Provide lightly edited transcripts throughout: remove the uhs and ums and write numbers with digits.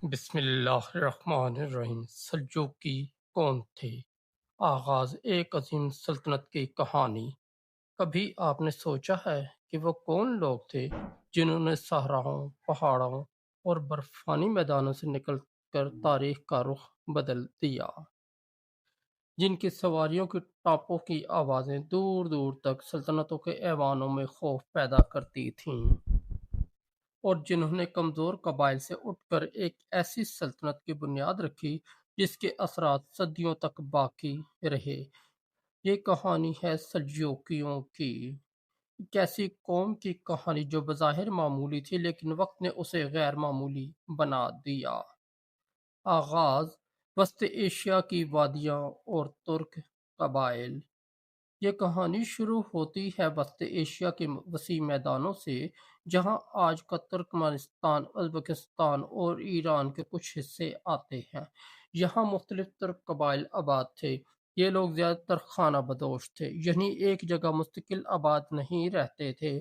بسم اللہ الرحمن الرحیم۔ سلجوقی کون تھے؟ آغاز ایک عظیم سلطنت کی کہانی۔ کبھی آپ نے سوچا ہے کہ وہ کون لوگ تھے جنہوں نے صحراؤں، پہاڑوں اور برفانی میدانوں سے نکل کر تاریخ کا رخ بدل دیا، جن کی سواریوں کی ٹاپوں کی آوازیں دور دور تک سلطنتوں کے ایوانوں میں خوف پیدا کرتی تھیں، اور جنہوں نے کمزور قبائل سے اٹھ کر ایک ایسی سلطنت کی بنیاد رکھی جس کے اثرات صدیوں تک باقی رہے۔ یہ کہانی ہے سلجوقیوں کی، ایک ایسی قوم کی کہانی جو بظاہر معمولی تھی لیکن وقت نے اسے غیر معمولی بنا دیا۔ آغاز وسط ایشیا کی وادیاں اور ترک قبائل۔ یہ کہانی شروع ہوتی ہے وسط ایشیا کے وسیع میدانوں سے، جہاں آج کا ترکمانستان، ازبکستان اور ایران کے کچھ حصے آتے ہیں۔ یہاں مختلف ترک قبائل آباد تھے۔ یہ لوگ زیادہ تر خانہ بدوش تھے، یعنی ایک جگہ مستقل آباد نہیں رہتے تھے،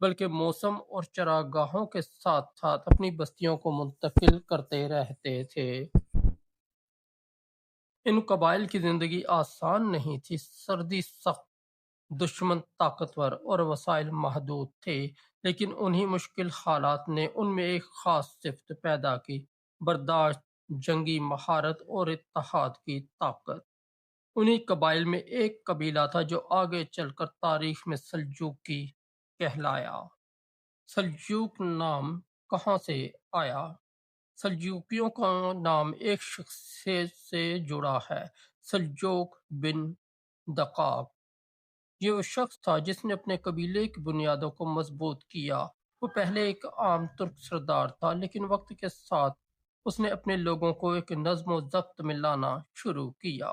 بلکہ موسم اور چراگاہوں کے ساتھ ساتھ اپنی بستیوں کو منتقل کرتے رہتے تھے۔ ان قبائل کی زندگی آسان نہیں تھی، سردی سخت، دشمن طاقتور اور وسائل محدود تھے، لیکن انہی مشکل حالات نے ان میں ایک خاص صفت پیدا کی: برداشت، جنگی مہارت اور اتحاد کی طاقت۔ انہی قبائل میں ایک قبیلہ تھا جو آگے چل کر تاریخ میں سلجوقی کہلایا۔ سلجوق نام کہاں سے آیا؟ سلجوقیوں کا نام ایک شخصیت سے جڑا ہے، سلجوق بن دقاق۔ یہ وہ شخص تھا جس نے اپنے قبیلے کی بنیادوں کو مضبوط کیا۔ وہ پہلے ایک عام ترک سردار تھا، لیکن وقت کے ساتھ اس نے اپنے لوگوں کو ایک نظم و ضبط میں لانا شروع کیا۔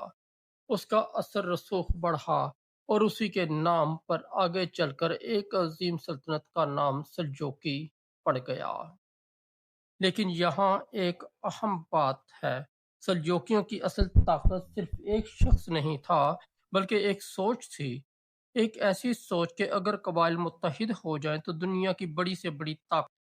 اس کا اثر رسوخ بڑھا اور اسی کے نام پر آگے چل کر ایک عظیم سلطنت کا نام سلجوقی پڑ گیا۔ لیکن یہاں ایک اہم بات ہے، سلجوقیوں کی اصل طاقت صرف ایک شخص نہیں تھا، بلکہ ایک سوچ تھی۔ ایک ایسی سوچ کہ اگر قبائل متحد ہو جائیں تو دنیا کی بڑی سے بڑی طاقت